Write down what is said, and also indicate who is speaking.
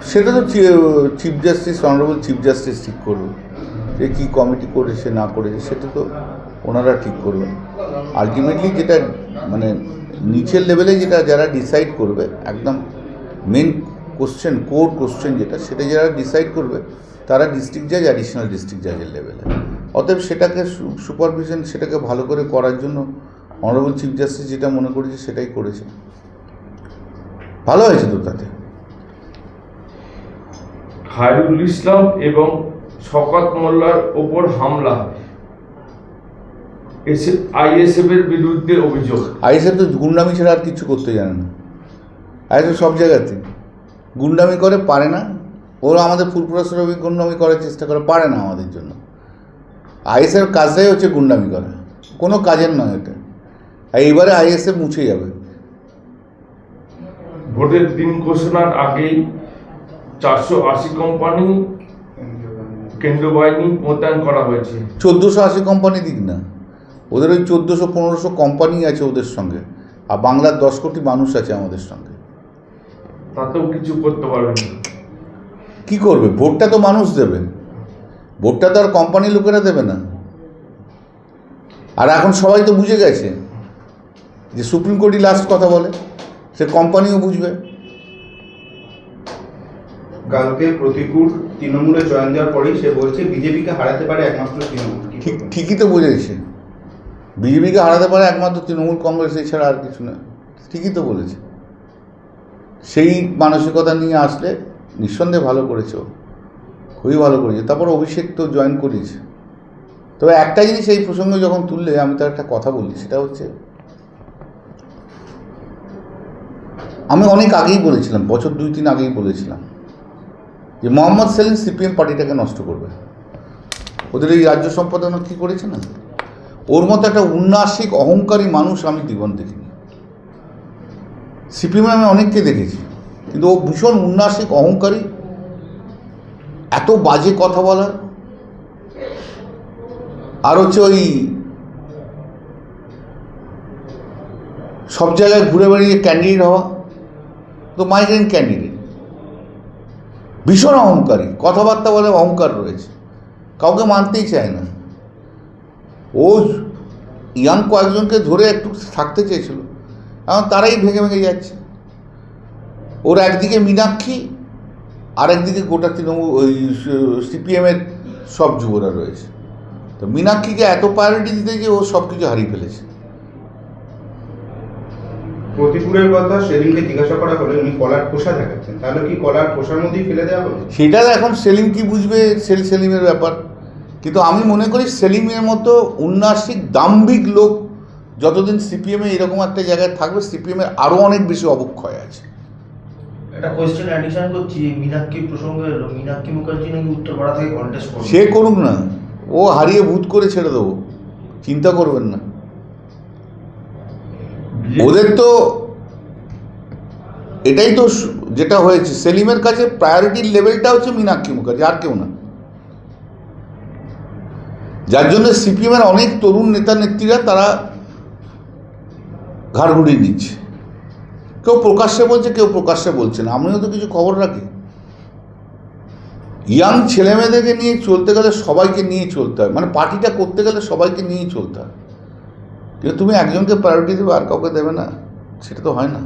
Speaker 1: সেটা তো chief justice, honourable chief justice ঠিক করবে যে কী কমিটি করেছে না করেছে, সেটা তো ওনারা ঠিক করবেন। আলটিমেটলি যেটা মানে নিচের লেভেলে যেটা যারা ডিসাইড করবে, একদম মেন কোশ্চেন, কোর কোশ্চেন যেটা, সেটা যারা ডিসাইড করবে তারা ডিস্ট্রিক্ট জাজ, অ্যাডিশনাল ডিস্ট্রিক্ট জাজের লেভেলে। অতএব সেটাকে সুপারভিশন, সেটাকে ভালো করে করার জন্য অনারেবল চিফ জাস্টিস যেটা মনে করেছে সেটাই করেছে, ভালো হয়েছে তো। তাতে
Speaker 2: খায়রুল ইসলাম এবং শওকত মোল্লার ওপর হামলা, আইএসএফ এর বিরুদ্ধে অভিযোগ।
Speaker 1: আইএসএফ তো গুন্ডামি ছাড়া আর কিছু করতে জানে না। আইএসএফ সব জায়গাতে গুন্ডামি করে, পারে না। ওরা আমাদের ফুলপুরা গুন্ডামি করার চেষ্টা করে, পারে না আমাদের জন্য। আইএসএফ কাজটাই হচ্ছে গুন্ডামি করা, কোনো কাজের নয় এটা। আর এইবারে আইএসএফ মুছে যাবে।
Speaker 2: ভোটের দিন ঘোষণার আগেই 480 কোম্পানি কেন্দ্রীয় বাহিনী মোতায়েন করা হয়েছে।
Speaker 1: 1480 কোম্পানি দিক না, ওদের ওই 1400-1500 কোম্পানি আছে ওদের সঙ্গে, আর বাংলার 10 কোটি মানুষ আছে আমাদের সঙ্গে।
Speaker 2: তাতেও কিছু করতে পারবে না।
Speaker 1: কী করবে? ভোটটা তো মানুষ দেবে, ভোটটা তো আর কোম্পানির লোকেরা দেবে না। আর এখন সবাই তো বুঝে গেছে যে সুপ্রিম কোর্টই লাস্ট কথা বলে, সে কোম্পানিও বুঝবে।
Speaker 3: কালকে প্রতিকূল তৃণমূলে জয়েন দেওয়ার পরেই সে বলছে বিজেপিকে হারাতে পারে একমাত্র তৃণমূল।
Speaker 1: ঠিকই তো বুঝেছে, বিজেপিকে হারাতে পারে একমাত্র তৃণমূল কংগ্রেস, এছাড়া আর কিছু না। ঠিকই তো বলেছে। সেই মানসিকতা নিয়ে আসলে নিঃসন্দেহে ভালো করেছে, ও খুবই ভালো করেছে। তারপর অভিষেক তো জয়েন করিয়েছে। তবে একটা জিনিস এই প্রসঙ্গে যখন তুললে আমি তার একটা কথা বলি, সেটা হচ্ছে, আমি অনেক আগেই বলেছিলাম, বছর 2-3 আগেই বলেছিলাম যে মোহাম্মদ সেলিম সিপিএম পার্টিটাকে নষ্ট করবে। ওদের এই রাজ্য সম্পাদনা কী করেছে না, ওর মতো একটা উন্নাসিক অহংকারী মানুষ আমি জীবন দেখিনি। সিপিএমে আমি অনেককে দেখেছি, কিন্তু ও ভীষণ উন্নাসিক অহংকারী, এত বাজে কথা বলার। আর হচ্ছে ওই সব জায়গায় ঘুরে বেড়িয়ে ক্যান্ডিডেট হওয়া, তো মাইগ্রেন ক্যান্ডিডেট, ভীষণ অহংকারী, কথাবার্তা বলে অহংকার রয়েছে, কাউকে মানতেই চায় না। ও ইয়াং কয়েকজনকে ধরে একটু থাকতে চেয়েছিল, এখন তারাই ভেঙে ভেঙে যাচ্ছে। ওর একদিকে মীনাক্ষী, আর একদিকে গোটা তৃণমূল ওই সিপিএমের সব যুবরা রয়েছে। তো মীনাক্ষীকে এত প্রায়োরিটি দিতে গিয়ে ও সব কিছু হারিয়ে ফেলেছে।
Speaker 3: প্রতিকূলের কথা সেলিমকে জিজ্ঞাসা করা হলে উনি কলার খোসা দেখাচ্ছেন, তাহলে কি কলার খোসার মধ্যেই ফেলে দেওয়া হবে?
Speaker 1: সেটা এখন সেলিম কি বুঝবে, সেলিমের ব্যাপার। কিন্তু আমি মনে করি সেলিমের মতো উন্নাসিক দাম্ভিক লোক যতদিন সিপিএমে এরকম একটা জায়গায় থাকবে, সিপিএমের আরও অনেক বেশি অবক্ষয় আছে।
Speaker 4: একটা কোয়েশ্চেন অ্যাডিশন করছি, মীনাক্ষী প্রসঙ্গে এলো, মীনাক্ষী মুখার্জি নাকি উত্তরপাড়া থেকে কন্টেস্ট করবে।
Speaker 1: সে করুক না, ও হারিয়ে ভূত করে ছেড়ে দেবো, চিন্তা করবেন না। ওদের তো এটাই তো যেটা হয়েছে, সেলিমের কাছে প্রায়োরিটির লেভেলটা হচ্ছে মীনাক্ষী মুখার্জি, আর কেউ না। যার জন্য সিপিএমের অনেক তরুণ নেতা নেত্রীরা তারা ঘাড় ঘুরিয়ে নিচ্ছে। কেউ প্রকাশ্যে বলছে, কেউ প্রকাশ্যে বলছে না। আমিও তো কিছু খবর রাখি। ইয়াং ছেলেমেয়েদেরকে নিয়ে চলতে গেলে সবাইকে নিয়ে চলতে হয়, মানে পার্টিটা করতে গেলে সবাইকে নিয়েই চলতে হয়। কিন্তু তুমি একজনকে প্রায়োরিটি দেবে আর কাউকে দেবে না, সেটা তো হয় না।